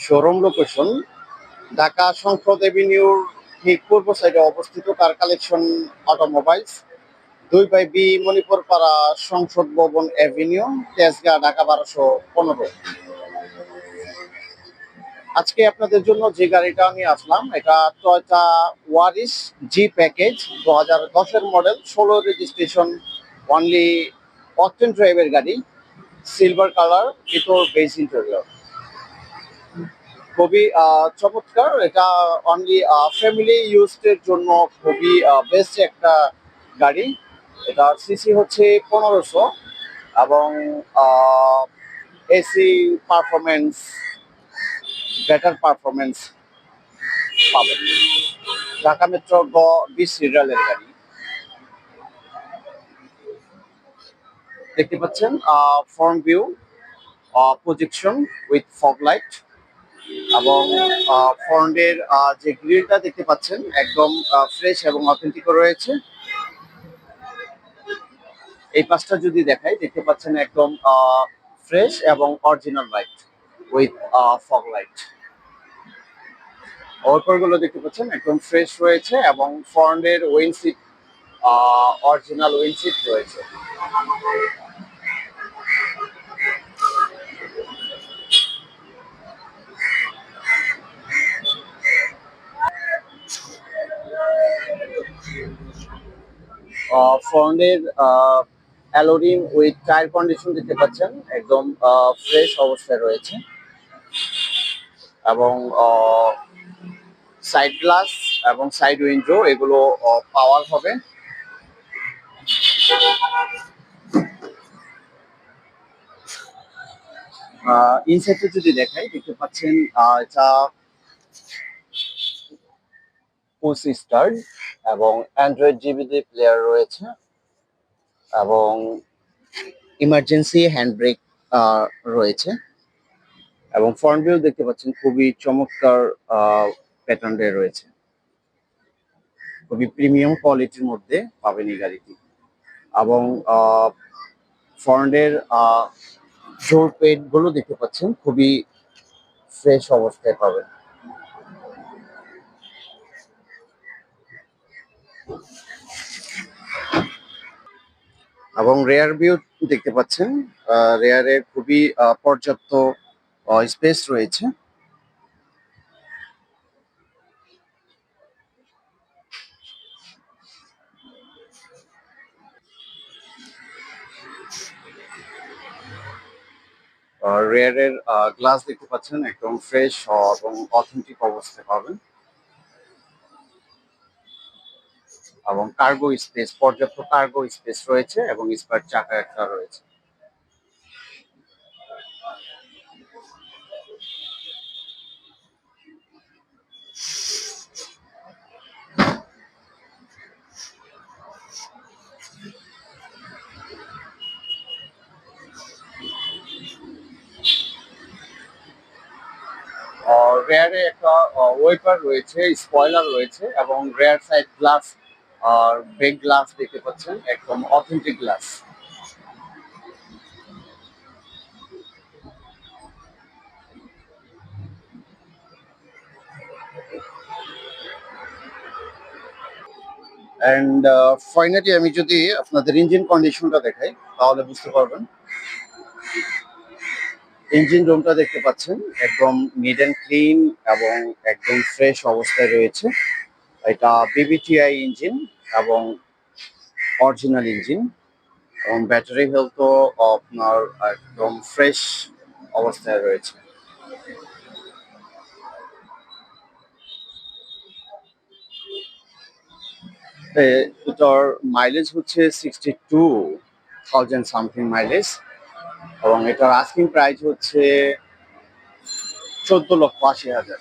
Showroom location Dhaka সংসদ এভিনিউর ঠিক পূর্ব সাইডে অবস্থিত কার কালেকশন অটোমোবাইলস 2/বি মণিপুর পাড়া সংসদ ভবন এভিনিউ তেজগাঁ ঢাকা 1215। আজকে আপনাদের জন্য যে গাড়িটা নিয়ে আসলাম এটা টয়োটা ওয়ারিস জি প্যাকেজ 2010-এর মডেল, 16 রেজিস্ট্রেশন, অনলি অকটেন ড্রাইভের গাড়ি, সিলভার কালার, ভিতর বেজ ইন্টেরিয়র। খুবই চমৎকার। এটা অনলি ফ্যামিলি ইউজের জন্য খুবই বেস্ট একটা গাড়ি। এটা সিসি হচ্ছে 1500 এবং এসি পারফরমেন্স, বেটার পারফরমেন্স পাবেন। ঢাকা মেট্রো 20 সিরিয়ালের গাড়ি দেখতে পাচ্ছেন। Front view projection with fog light এবং ফ্রন্টের যে গ্রিলটা দেখতে পাচ্ছেন একদম ফ্রেশ এবং অথেন্টিক রয়েছে। এই পাশটা যদি দেখাই দেখতে পাচ্ছেন একদম ফ্রেশ এবং original light with fog light. ওপরগুলো দেখতে পাচ্ছেন একদম ফ্রেশ রয়েছে এবং ফ্রন্টের উইন্ডশিট অরিজিনাল উইন্ডশিট রয়েছে। ফ্রন্টের অ্যালোরিম উইথ টায়ার কন্ডিশন দেখতে পাচ্ছেন একদম ফ্রেশ অবস্থায় রয়েছে এবং সাইড গ্লাস এবং সাইড উইন্ডো এগুলো পাওয়ার হবে। ইনসাইডে যদি দেখাই দেখতে পাচ্ছেন এটা পুশ স্টার্ট এবং অ্যান্ড্রয়েড জিবিডি প্লেয়ার রয়েছে এবং ইমার্জেন্সি হ্যান্ড ব্রেক রয়েছে এবং ফ্রন্ট ভিউ দেখতে পাচ্ছেন খুবই চমৎকার প্যাটার্নে রয়েছে। খুবই প্রিমিয়াম কোয়ালিটির মধ্যে পাবেন এই গাড়িটি এবং ফ্রন্টের ডোর পেড গুলো দেখতে পাচ্ছেন খুবই ফ্রেশ অবস্থায় পাবেন। এবং রেয়ার ভিউ দেখতে পাচ্ছেন রেয়ারে খুবই পর্যাপ্ত স্পেস রয়েছে। রেয়ারের গ্লাস দেখতে পাচ্ছেন একদম ফ্রেশ এবং অথেন্টিক অবস্থায় পাবেন এবং কার্গো স্পেস, পর্যাপ্ত কার্গো স্পেস রয়েছে এবং স্পার চাকা একটা রয়েছে। রেয়ারে একটা ওয়েপার রয়েছে, স্পয়লার রয়েছে এবং রেয়ার সাইড গ্লাস আর ব্রেক গ্লাস দেখতে পাচ্ছেন একদম অথেন্টিক গ্লাস। অ্যান্ড ফাইনালি আমি যদি আপনাদের ইঞ্জিন কন্ডিশনটা দেখাই তাহলে বুঝতে পারবেন। ইঞ্জিন রুমটা দেখতে পাচ্ছেন একদম নিট অ্যান্ড ক্লিন এবং একদম ফ্রেশ অবস্থায় রয়েছে। এটা বিবিটিআই ইঞ্জিন এবং অরিজিনাল ইঞ্জিন এবং ব্যাটারি হেলথও আপনার একদম ফ্রেশ অবস্থায় রয়েছে। এটার মাইলেজ হচ্ছে 62,000 সামথিং মাইলেজ এবং এটার আস্কিং প্রাইস হচ্ছে 14,80,000।